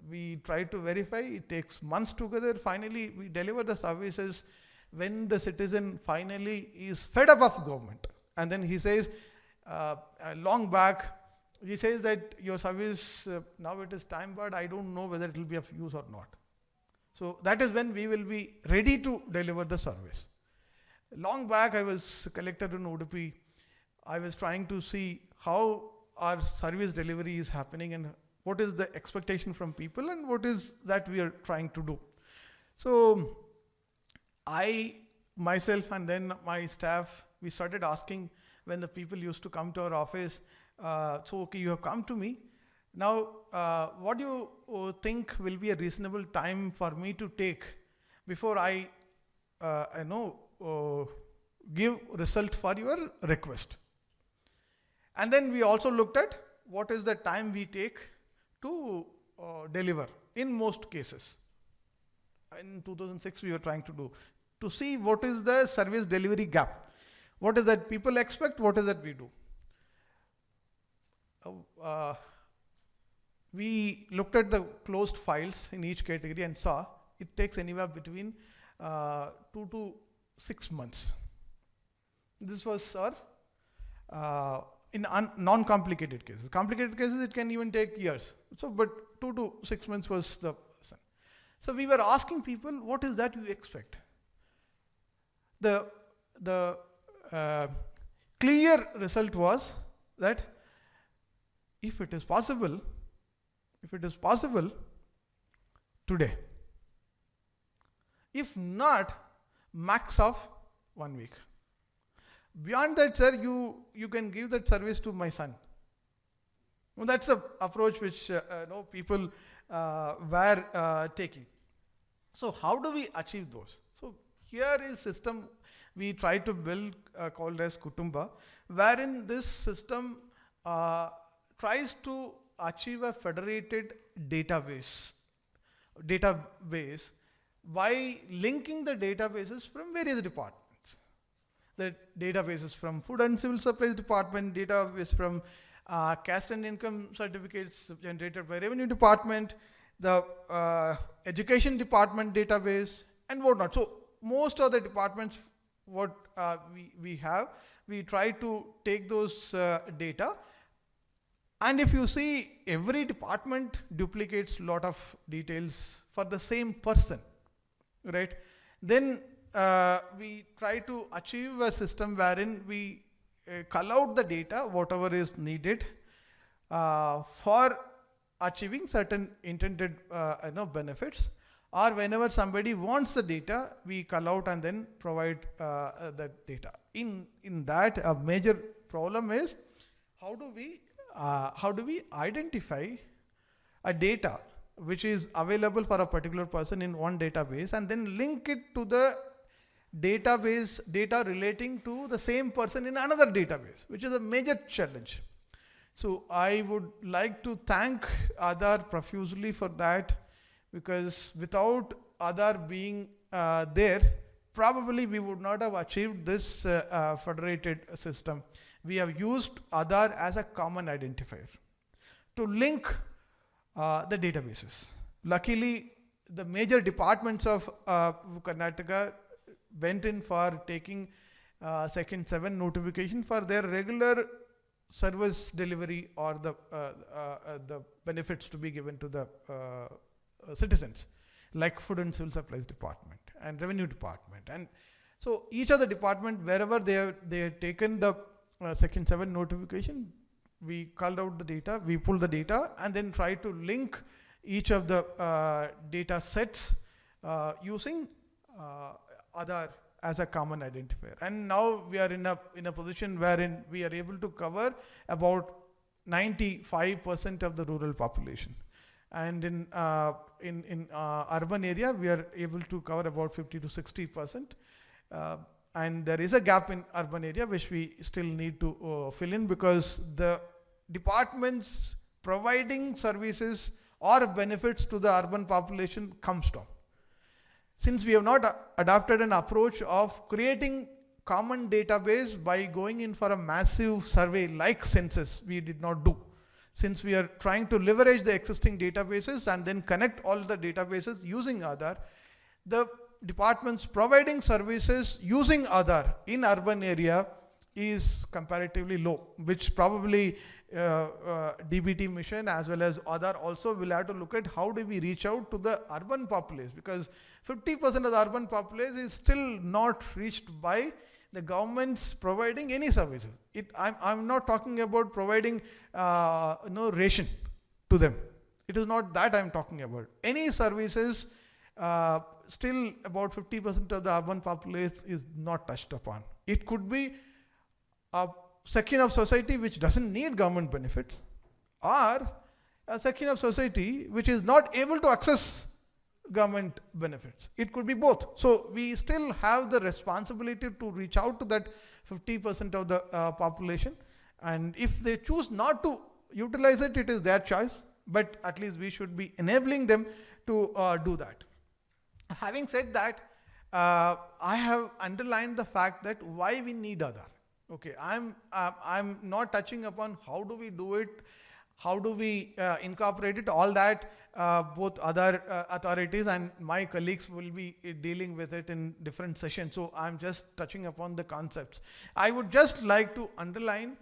we try to verify. It takes months together. Finally, we deliver the services when the citizen finally is fed up of government. And then he says, long back, he says that your service, now it is time, but I don't know whether it will be of use or not. So that is when we will be ready to deliver the service. Long back, I was collector in Udupi. I was trying to see how our service delivery is happening and what is the expectation from people and what is that we are trying to do. So I, myself, and then my staff, we started asking when the people used to come to our office, so okay, you have come to me. Now, what do you think will be a reasonable time for me to take before I give result for your request? And then we also looked at what is the time we take to deliver in most cases. in 2006 we were trying to do, to see what is the service delivery gap. What is that people expect, what is that we do. We looked at the closed files in each category and saw it takes anywhere between 2 to 6 months. This was our in non-complicated cases. Complicated cases, it can even take years. So, but 2 to 6 months was the. So we were asking people, what is that you expect? The clear result was that if it is possible today, if not, max of 1 week. Beyond that, sir, you can give that service to my son. Well, that's the approach which people were taking. So how do we achieve those? So here is system we try to build called as Kutumba, wherein this system tries to achieve a federated database by linking the databases from various departments. The databases from Food and Civil Supplies Department, database from caste and income certificates generated by Revenue Department, the Education Department database, and whatnot. So most of the departments, what we have, we try to take those data. And if you see, every department duplicates a lot of details for the same person, right? Then we try to achieve a system wherein we cull out the data, whatever is needed for achieving certain intended benefits, or whenever somebody wants the data, we cull out and then provide that data. In that, a major problem is how do we identify a data which is available for a particular person in one database and then link it to the database data relating to the same person in another database, which is a major challenge. So I would like to thank Aadhaar profusely for that, because without Aadhaar being there, probably we would not have achieved this federated system. We have used Aadhaar as a common identifier to link the databases. Luckily, the major departments of Karnataka went in for taking Section 7 notification for their regular service delivery or the benefits to be given to the citizens, like Food and Civil Supplies Department and Revenue Department. And so each of the department, wherever they have taken the Section 7 notification, we culled out the data, we pulled the data, and then try to link each of the data sets using Aadhaar as a common identifier. And now we are in a position wherein we are able to cover about 95% of the rural population. And in urban area, we are able to cover about 50 to 60%. And there is a gap in urban area which we still need to fill in, because the departments providing services or benefits to the urban population comes down. Since we have not adopted an approach of creating common database by going in for a massive survey like census, we did not do. Since we are trying to leverage the existing databases and then connect all the databases using Aadhaar, the departments providing services using Aadhaar in urban area is comparatively low, which probably DBT mission as well as Aadhaar also will have to look at how do we reach out to the urban populace, because 50% of the urban populace is still not reached by the government's providing any services. I'm not talking about providing ration to them. It is not that I'm talking about. Any services, still about 50% of the urban populace is not touched upon. It could be a section of society which doesn't need government benefits, or a section of society which is not able to access government benefits. It could be both. So we still have the responsibility to reach out to that 50% of the population, and if they choose not to utilize it, it is their choice, but at least we should be enabling them to do that. Having said that, I have underlined the fact that why we need Aadhaar. Okay, I'm not touching upon how do we do it, how do we incorporate it. All that both other authorities and my colleagues will be dealing with it in different sessions. So I'm just touching upon the concepts. I would just like to underline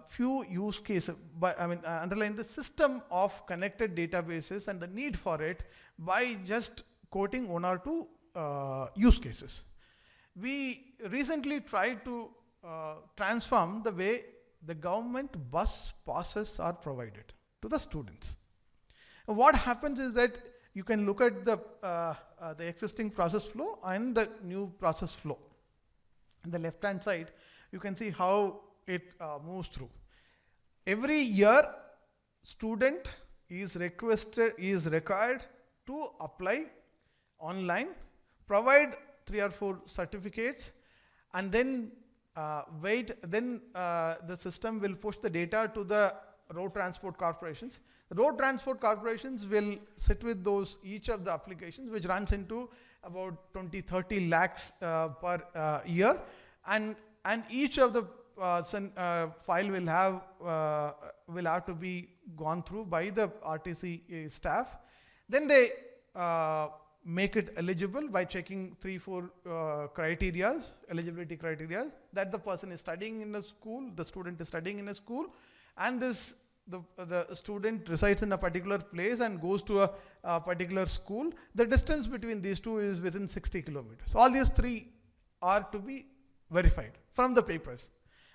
few use cases, but underline the system of connected databases and the need for it by just quoting one or two use cases. We recently tried to transform the way the government bus passes are provided to the students. What happens is that you can look at the existing process flow and the new process flow. On the left hand side, you can see how it moves through. Every year, student is required to apply online, provide 3 or 4 certificates, and then wait. Then the system will push the data to the road transport corporations. The road transport corporations will sit with each of the applications, which runs into about 20-30 lakhs per year, and each of the file will have to be gone through by the RTC staff. Then they make it eligible by checking 3-4 eligibility criteria, that the person is studying in a school, the student is studying in a school, and the student resides in a particular place and goes to a particular school. The distance between these two is within 60 kilometers. All these 3 are to be verified from the papers,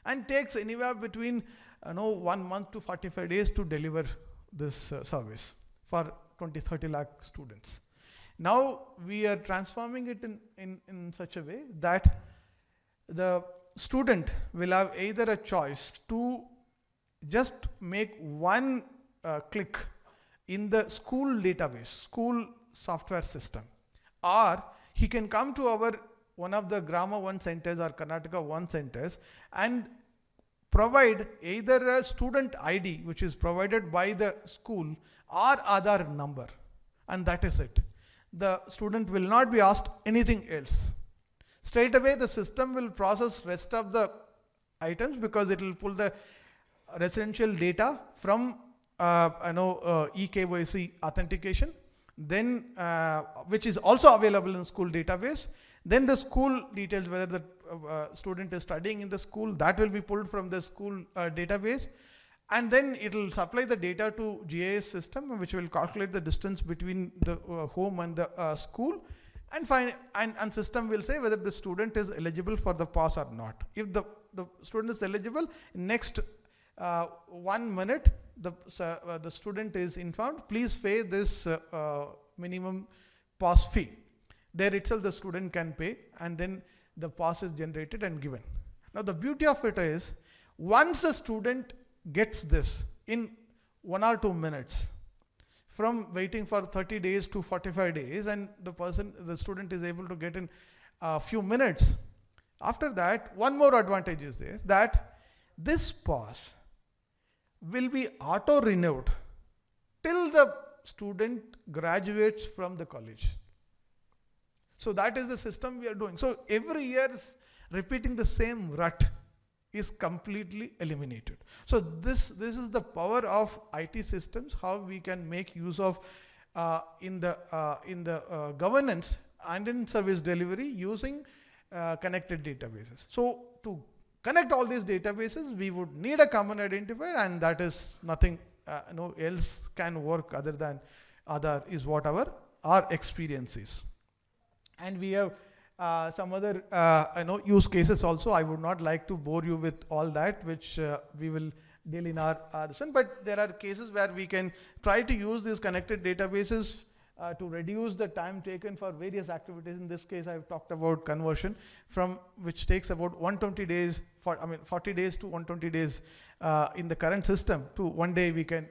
and takes anywhere between 1 month to 45 days to deliver this service for 20-30 lakh students. Now we are transforming it in such a way that the student will have either a choice to just make one click in the school database, school software system, or he can come to one of the Grama 1 centers or Karnataka 1 centers and provide either a student ID, which is provided by the school, or Aadhaar number, and that is it. The student will not be asked anything else. Straight away the system will process rest of the items, because it will pull the residential data from eKYC authentication, then which is also available in school database. Then the school details, whether the student is studying in the school, that will be pulled from the school database, and then it will supply the data to GIS system, which will calculate the distance between the home and the school, and system will say whether the student is eligible for the pass or not. If the student is eligible, next 1 minute the student is informed, please pay this minimum pass fee. There itself the student can pay, and then the pass is generated and given. Now the beauty of it is, once the student gets this in 1 or 2 minutes, from waiting for 30 days to 45 days, and the student is able to get in a few minutes. After that, one more advantage is there, that this pass will be auto renewed till the student graduates from the college. So that is the system we are doing. So every year repeating the same rut is completely eliminated. So this is the power of IT systems, how we can make use of in the governance and in service delivery using connected databases. So to connect all these databases, we would need a common identifier, and that is nothing else can work other than Aadhaar, is what our experience is. And we have some other use cases also. I would not like to bore you with all that, which we will deal in our session, but there are cases where we can try to use these connected databases to reduce the time taken for various activities. In this case, I've talked about conversion, which takes about 120 days, 40 days to 120 days in the current system, to 1 day we can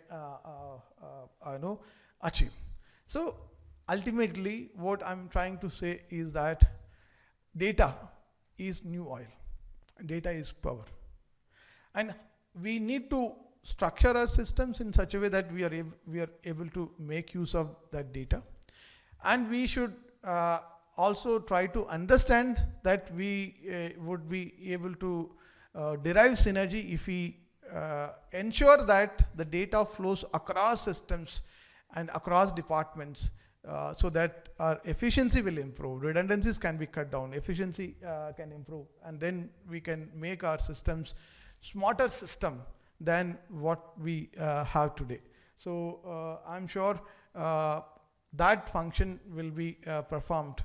achieve. So ultimately, what I'm trying to say is that data is new oil. Data is power. And we need to structure our systems in such a way that we are able to make use of that data. And we should also try to understand that we would be able to derive synergy if we ensure that the data flows across systems and across departments, so that our efficiency will improve, redundancies can be cut down, efficiency can improve, and then we can make our systems smarter system than what we have today. So I'm sure that function will be performed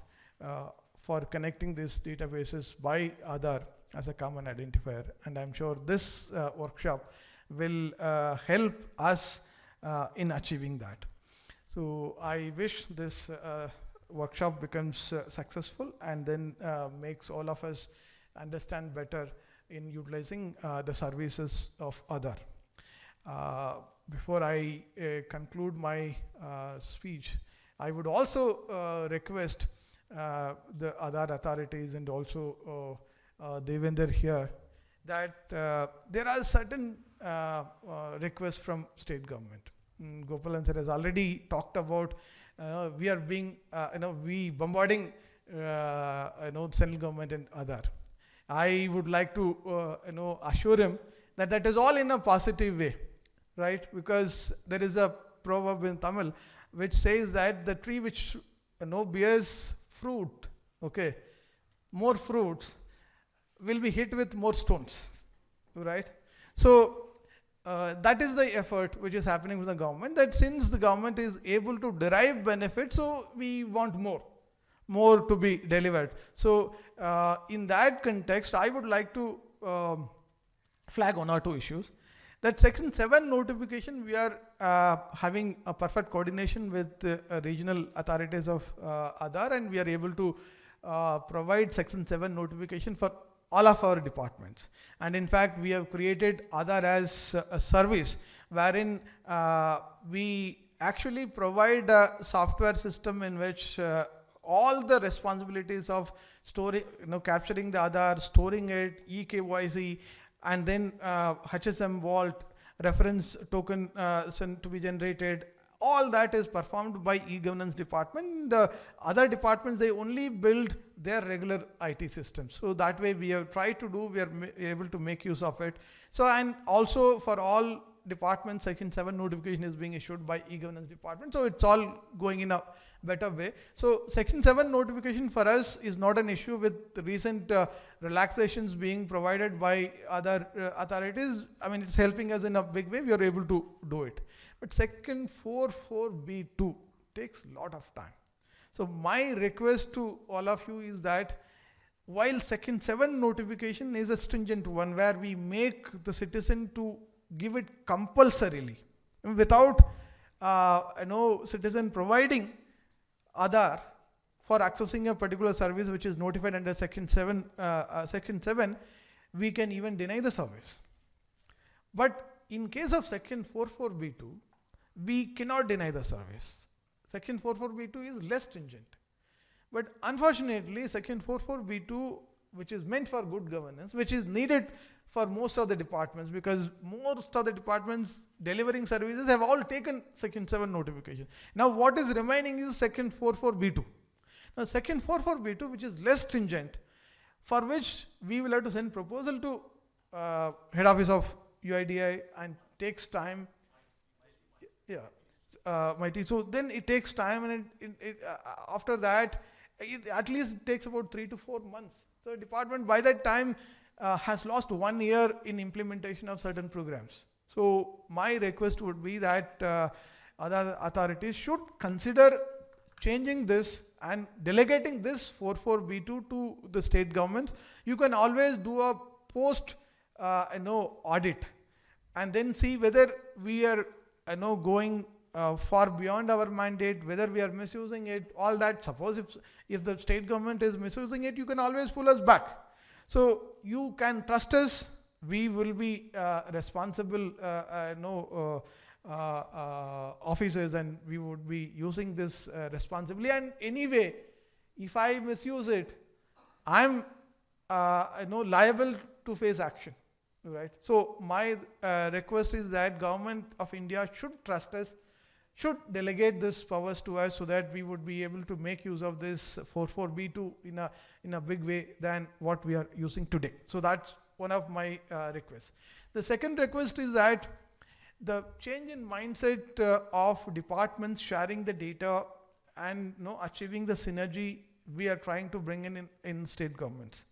for connecting these databases by Aadhaar as a common identifier, and I'm sure this workshop will help us in achieving that. So I wish this workshop becomes successful and then makes all of us understand better in utilizing the services of Aadhaar. Before I conclude my speech, I would also request the Aadhaar authorities and also Devender here that there are certain requests from state government. Gopalan sir has already talked about we are being we bombarding central government and Aadhaar. I would like to assure him that that is all in a positive way, right? Because there is a proverb in Tamil which says that the tree which bears fruit, okay, more fruits, will be hit with more stones, right? So that is the effort which is happening with the government, that since the government is able to derive benefits, so we want more to be delivered. So in that context, I would like to flag one or two issues. That section 7 notification, we are having a perfect coordination with regional authorities of Aadhaar, and we are able to provide section 7 notification for all of our departments. And in fact, we have created Aadhaar as a service wherein we actually provide a software system in which all the responsibilities of storing, capturing the Aadhaar, storing it, eKYC, and then HSM vault, reference token to be generated, all that is performed by e-governance department. The other departments, they only build their regular IT systems. So that way we have tried to do, we are able to make use of it. So, and also for all departments, section 7 notification is being issued by e-governance department. So it's all going in a better way. So section 7 notification for us is not an issue with the recent relaxations being provided by other authorities. I mean, it's helping us in a big way. We are able to do it. But section 44B2 takes a lot of time. So my request to all of you is that while section 7 notification is a stringent one where we make the citizen to give it compulsorily, without citizen providing Aadhaar for accessing a particular service which is notified under section 7, we can even deny the service. But in case of section 44B2, we cannot deny the service. Section 44B2 is less stringent. But unfortunately, section 44B2, which is meant for good governance, which is needed for most of the departments, because most of the departments delivering services have all taken section 7 notification. Now what is remaining is section 44B2. Now section 44B2, which is less stringent, for which we will have to send proposal to head office of UIDAI and takes time. Mighty. So then it takes time, and after that, it at least takes about 3 to 4 months. So the department by that time has lost 1 year in implementation of certain programs. So my request would be that other authorities should consider changing this and delegating this 44B2 to the state governments. You can always do a post audit and then see whether we are going far beyond our mandate, whether we are misusing it, all that. Suppose if the state government is misusing it, you can always pull us back. So you can trust us. We will be responsible officers, and we would be using this responsibly. And anyway, if I misuse it, I'm liable to face action, right? So my request is that government of India should trust us, should delegate this powers to us so that we would be able to make use of this 44B2 in a big way than what we are using today. So that's one of my requests. The second request is that the change in mindset of departments sharing the data and achieving the synergy we are trying to bring in state governments.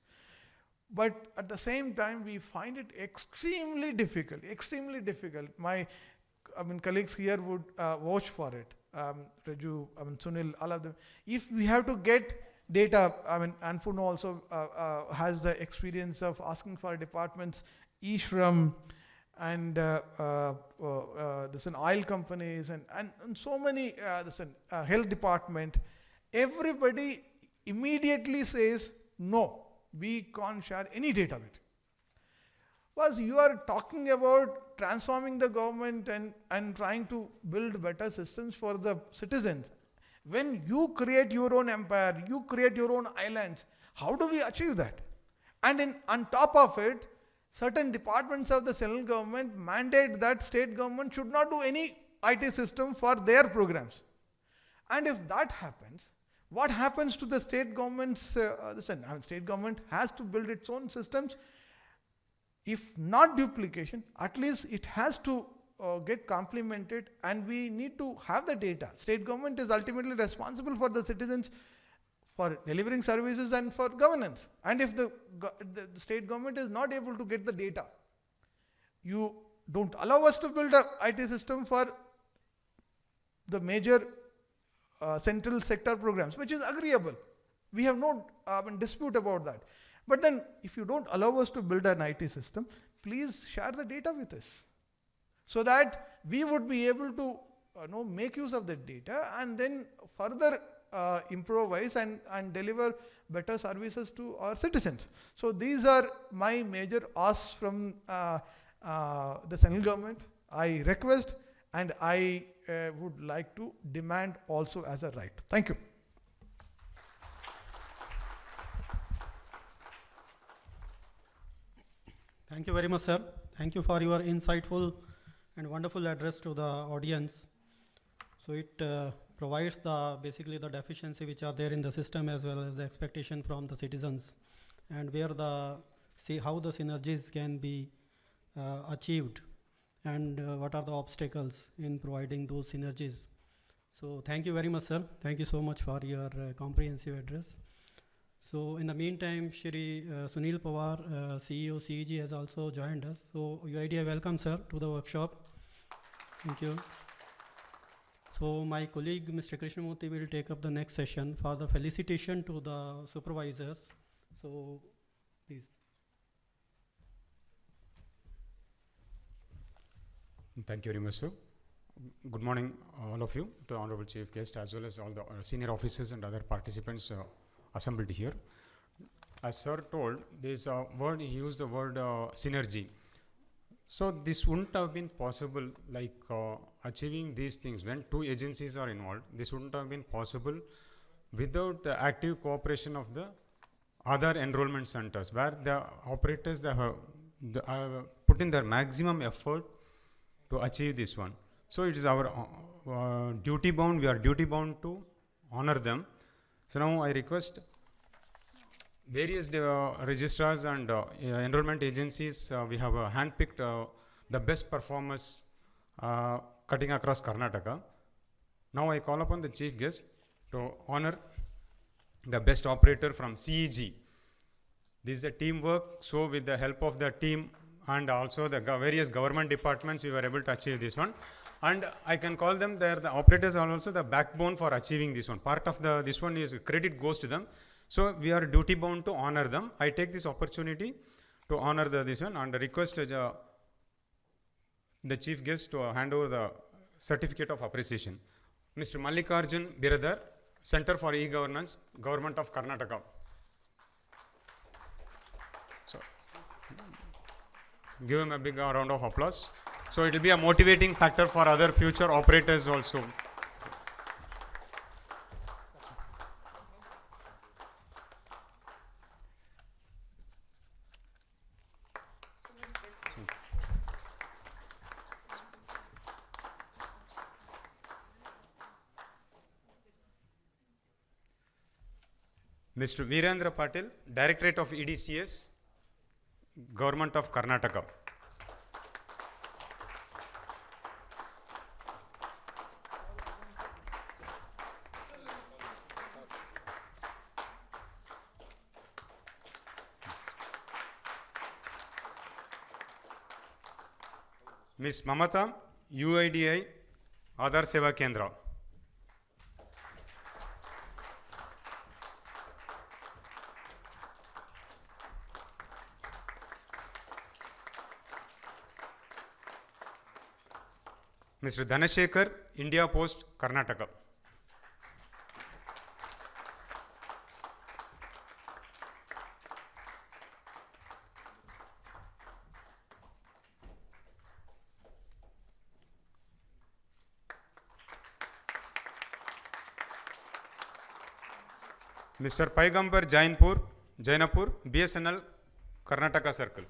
But at the same time, we find it extremely difficult, My colleagues here would vouch for it. Raju, Sunil, all of them. If we have to get data, Anfuno also has the experience of asking for departments, eShram, and there's an oil companies and so many, there's a health department. Everybody immediately says, no, we can't share any data with you. Because you are talking about transforming the government and trying to build better systems for the citizens. When you create your own empire, you create your own islands, how do we achieve that? And on top of it, certain departments of the central government mandate that state government should not do any IT system for their programs. And if that happens, what happens to the state government's, state government has to build its own systems. If not duplication, at least it has to get complemented, and we need to have the data. State government is ultimately responsible for the citizens, for delivering services and for governance. And if the state government is not able to get the data, you don't allow us to build a IT system for the major central sector programs, which is agreeable. We have no dispute about that. But then if you don't allow us to build an IT system, please share the data with us so that we would be able to make use of that data and then further improvise and deliver better services to our citizens. So these are my major asks from the central government. I request and I would like to demand also as a right. Thank you. Thank you very much, sir. Thank you for your insightful and wonderful address to the audience. So it provides basically the deficiency which are there in the system as well as the expectation from the citizens, and where how the synergies can be achieved, and what are the obstacles in providing those synergies. So thank you very much, sir. Thank you so much for your comprehensive address. So in the meantime, Shri Sunil Pawar, CEO CEG, has also joined us. So UIDAI welcome, sir, to the workshop. Thank you. So my colleague, Mr. Krishnamurthy, will take up the next session for the felicitation to the supervisors. So please. Thank you very much, sir. Good morning, all of you, to Honorable Chief Guest, as well as all the senior officers and other participants assembled here. As sir told, there's a word, he used the word synergy. So this wouldn't have been possible, like achieving these things when two agencies are involved. This wouldn't have been possible without the active cooperation of the other enrollment centers, where the operators have put in their maximum effort to achieve this one. So it is our duty bound, we are duty bound to honor them. So now I request various registrars and enrollment agencies, we have handpicked the best performers cutting across Karnataka. Now I call upon the chief guest to honor the best operator from CEG. This is a teamwork, so with the help of the team and also the various government departments, we were able to achieve this one. And I can call them, the operators are also the backbone for achieving this one. Part of this one is credit goes to them. So we are duty bound to honor them. I take this opportunity to honor this one and request the chief guest to hand over the certificate of appreciation. Mr. Mallikarjun Biradar, Center for E-Governance, Government of Karnataka. So give him a big round of applause. So it will be a motivating factor for other future operators also. Mr. Virendra Patil, Directorate of EDCS, Government of Karnataka. Ms. Mamata, UIDAI, Aadhaar Seva Kendra. Mr. Dhanashekar, India Post, Karnataka. Mr. Paigambar Jainapur, BSNL, Karnataka Circle.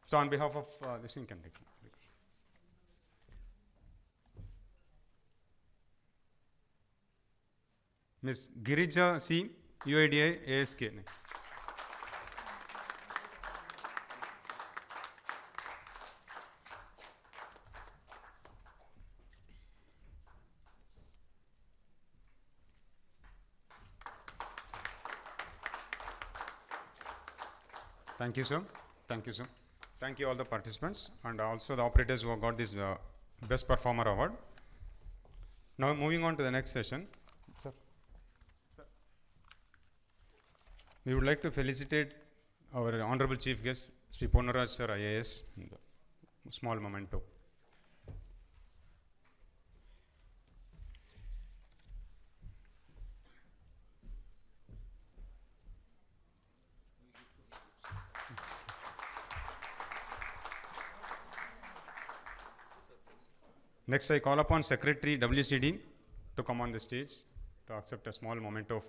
So on behalf of this thing, can take. Ms. Girija C, UIDAI, ASK. Next. Thank you, sir. Thank you, sir. Thank you all the participants and also the operators who have got this Best Performer Award. Now moving on to the next session. Sir. We would like to felicitate our Honorable Chief Guest, Sri Ponaraj Sir, IAS, small memento. Next, I call upon Secretary WCD to come on the stage to accept a small moment of.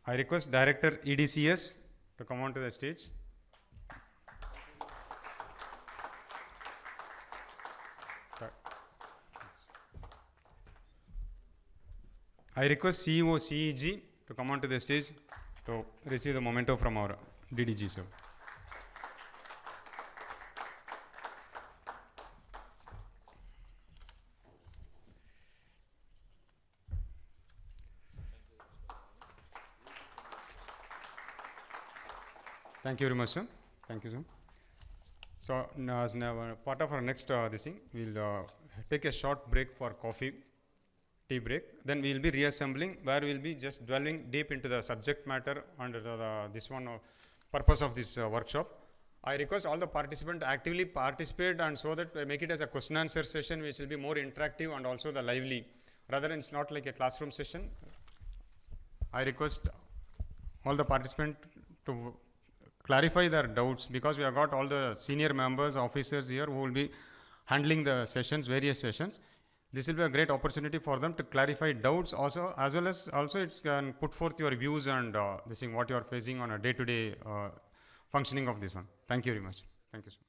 I request Director EDCS to come on to the stage. I request CEO CEG to come on to the stage to receive the memento from our DDG, sir. Thank you very much, sir. Thank you, sir. So, now, as part of our next this thing, we'll take a short break for coffee, tea break. Then we will be reassembling, where we will be just dwelling deep into the subject matter and this one purpose of this workshop. I request all the participants actively participate and so that we make it as a question answer session which will be more interactive and also the lively. Rather than it's not like a classroom session. I request all the participants to clarify their doubts because we have got all the senior members, officers here who will be handling the sessions, various sessions. This will be a great opportunity for them to clarify doubts also, as well as also it can put forth your views and this thing what you are facing on a day-to-day functioning of this one. Thank you very much. Thank you, sir.